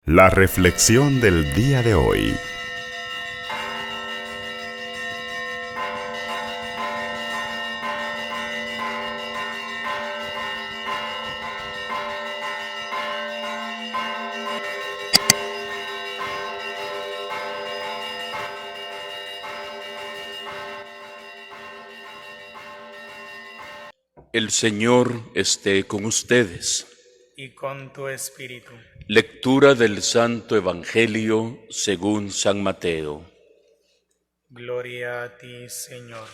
La reflexión del día de hoy. El Señor esté con ustedes. Y con tu espíritu. Lectura del Santo Evangelio según San Mateo. Gloria a ti, Señor.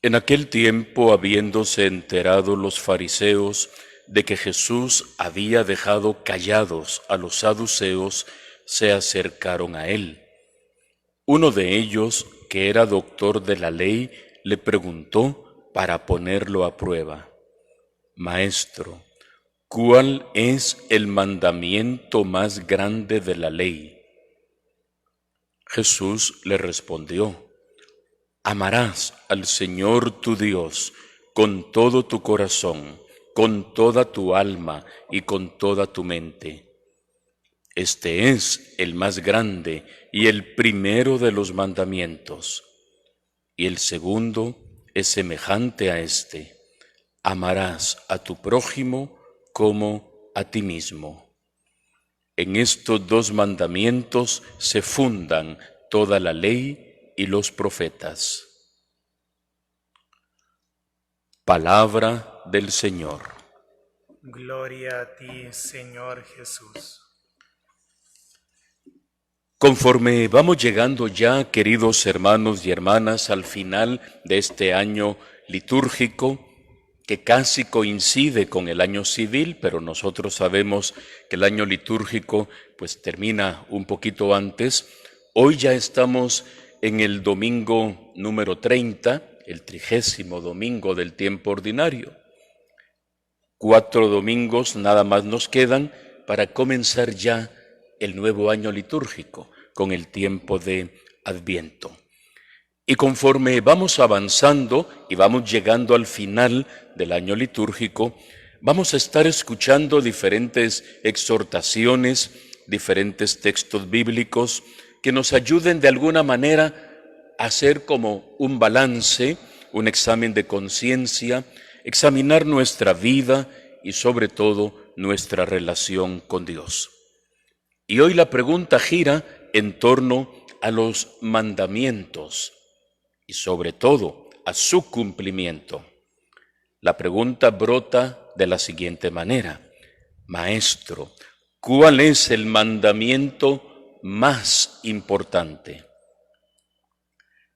En aquel tiempo, habiéndose enterado los fariseos de que Jesús había dejado callados a los saduceos, se acercaron a él. Uno de ellos, que era doctor de la ley, le preguntó para ponerlo a prueba: Maestro, ¿cuál es el mandamiento más grande de la ley? Jesús le respondió: Amarás al Señor tu Dios con todo tu corazón, con toda tu alma y con toda tu mente. Este es el más grande y el primero de los mandamientos. Y el segundo es semejante a este: amarás a tu prójimo como a ti mismo. En estos dos mandamientos se fundan toda la ley y los profetas. Palabra del Señor. Gloria a ti, Señor Jesús. Conforme vamos llegando ya, queridos hermanos y hermanas, al final de este año litúrgico, que casi coincide con el año civil, pero nosotros sabemos que el año litúrgico pues termina un poquito antes. Hoy ya estamos en el domingo número 30, el 30º domingo del tiempo ordinario. 4 domingos nada más nos quedan para comenzar ya el nuevo año litúrgico con el tiempo de Adviento. Y conforme vamos avanzando y vamos llegando al final del año litúrgico, vamos a estar escuchando diferentes exhortaciones, diferentes textos bíblicos que nos ayuden de alguna manera a hacer como un balance, un examen de conciencia, examinar nuestra vida y sobre todo nuestra relación con Dios. Y hoy la pregunta gira en torno a los mandamientos y sobre todo a su cumplimiento. La pregunta brota de la siguiente manera: Maestro, ¿cuál es el mandamiento más importante?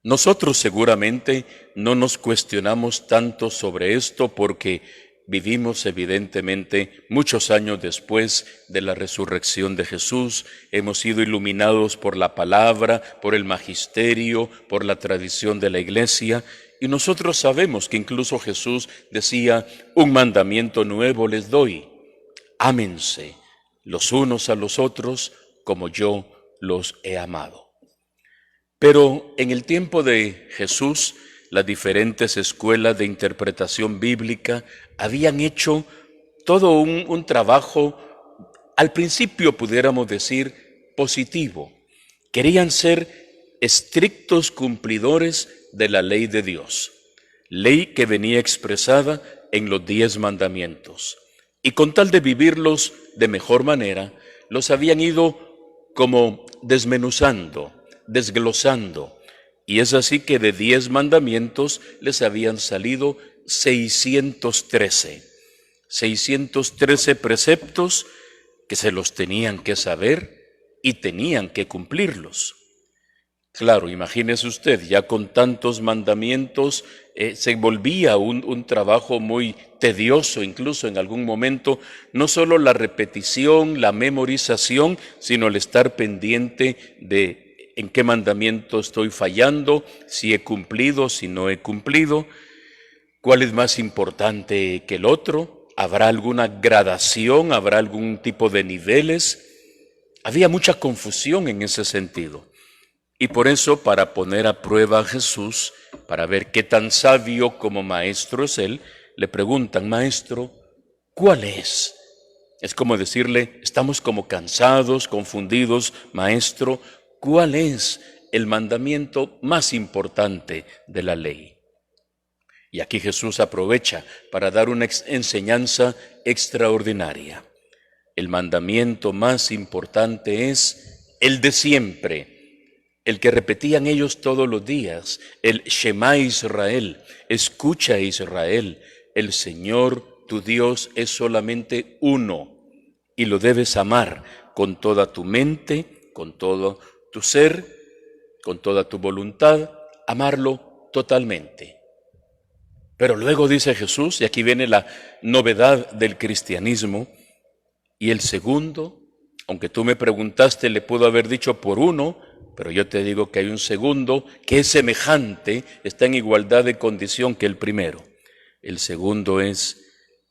Nosotros seguramente no nos cuestionamos tanto sobre esto porque vivimos evidentemente muchos años después de la resurrección de Jesús, hemos sido iluminados por la palabra, por el magisterio, por la tradición de la Iglesia, y nosotros sabemos que incluso Jesús decía: un mandamiento nuevo les doy, ámense los unos a los otros como yo los he amado. Pero en el tiempo de Jesús, las diferentes escuelas de interpretación bíblica habían hecho todo un trabajo, al principio pudiéramos decir, positivo. Querían ser estrictos cumplidores de la ley de Dios, ley que venía expresada en los 10 mandamientos. Y con tal de vivirlos de mejor manera, los habían ido como desmenuzando, desglosando, y es así que de 10 mandamientos les habían salido 613 preceptos que se los tenían que saber y tenían que cumplirlos. Claro, imagínese usted, ya con tantos mandamientos se volvía un trabajo muy tedioso, incluso en algún momento, no solo la repetición, la memorización, sino el estar pendiente de en qué mandamiento estoy fallando, si he cumplido, si no he cumplido, cuál es más importante que el otro, habrá alguna gradación, habrá algún tipo de niveles. Había mucha confusión en ese sentido. Y por eso, para poner a prueba a Jesús, para ver qué tan sabio como maestro es él, le preguntan: Maestro, ¿cuál es Es como decirle, estamos como cansados, confundidos, maestro, ¿cuál es el mandamiento más importante de la ley? Y aquí Jesús aprovecha para dar una enseñanza extraordinaria. El mandamiento más importante es el de siempre, el que repetían ellos todos los días, el Shema Israel, escucha Israel, el Señor tu Dios es solamente uno y lo debes amar con toda tu mente, con todo tu ser, con toda tu voluntad, amarlo totalmente. Pero luego dice Jesús, y aquí viene la novedad del cristianismo, y el segundo, aunque tú me preguntaste, le puedo haber dicho por uno, pero yo te digo que hay un segundo que es semejante, está en igualdad de condición que el primero. El segundo es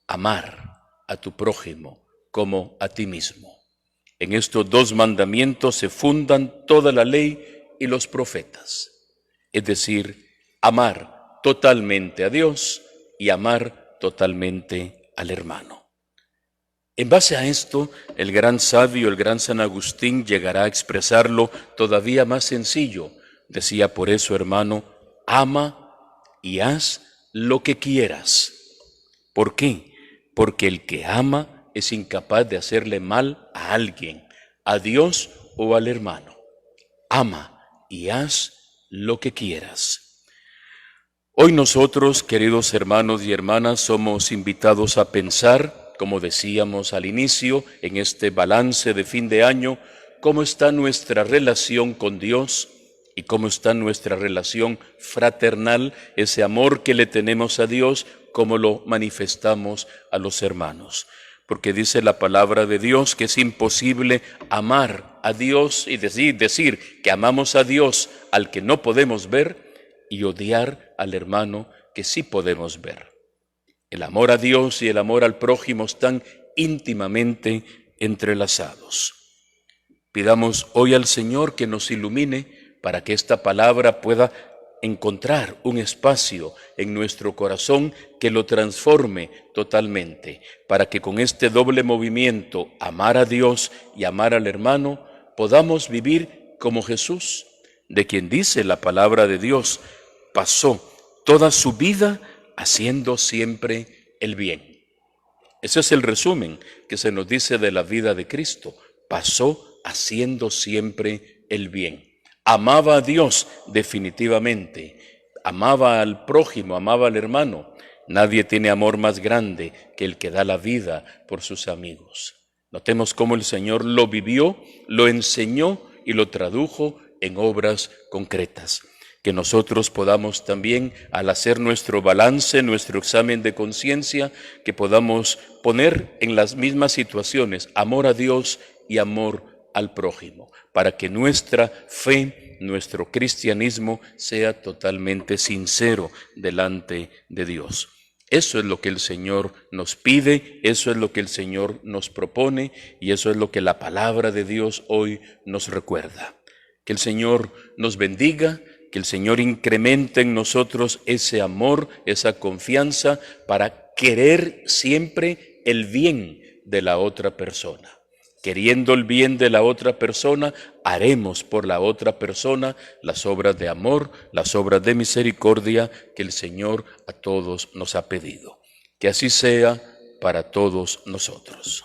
amar a tu prójimo como a ti mismo. En estos dos mandamientos se fundan toda la ley y los profetas. Es decir, amar totalmente a Dios y amar totalmente al hermano. En base a esto, el gran sabio, el gran San Agustín, llegará a expresarlo todavía más sencillo. Decía por eso, hermano, ama y haz lo que quieras. ¿Por qué? Porque el que ama es incapaz de hacerle mal a alguien, a Dios o al hermano. Ama y haz lo que quieras. Hoy nosotros, queridos hermanos y hermanas, somos invitados a pensar, como decíamos al inicio, en este balance de fin de año, cómo está nuestra relación con Dios y cómo está nuestra relación fraternal, ese amor que le tenemos a Dios, cómo lo manifestamos a los hermanos. Porque dice la palabra de Dios que es imposible amar a Dios y decir que amamos a Dios al que no podemos ver y odiar al hermano que sí podemos ver. El amor a Dios y el amor al prójimo están íntimamente entrelazados. Pidamos hoy al Señor que nos ilumine para que esta palabra pueda encontrar un espacio en nuestro corazón que lo transforme totalmente, para que con este doble movimiento, amar a Dios y amar al hermano, podamos vivir como Jesús, de quien dice la palabra de Dios, pasó toda su vida haciendo siempre el bien. Ese es el resumen que se nos dice de la vida de Cristo. Pasó haciendo siempre el bien. Amaba a Dios definitivamente. Amaba al prójimo, amaba al hermano. Nadie tiene amor más grande que el que da la vida por sus amigos. Notemos cómo el Señor lo vivió, lo enseñó y lo tradujo en obras concretas. Que nosotros podamos también, al hacer nuestro balance, nuestro examen de conciencia, que podamos poner en las mismas situaciones amor a Dios y amor al prójimo, para que nuestra fe, nuestro cristianismo sea totalmente sincero delante de Dios. Eso es lo que el Señor nos pide, eso es lo que el Señor nos propone y eso es lo que la palabra de Dios hoy nos recuerda. Que el Señor nos bendiga, que el Señor incremente en nosotros ese amor, esa confianza para querer siempre el bien de la otra persona. Queriendo el bien de la otra persona, haremos por la otra persona las obras de amor, las obras de misericordia que el Señor a todos nos ha pedido. Que así sea para todos nosotros.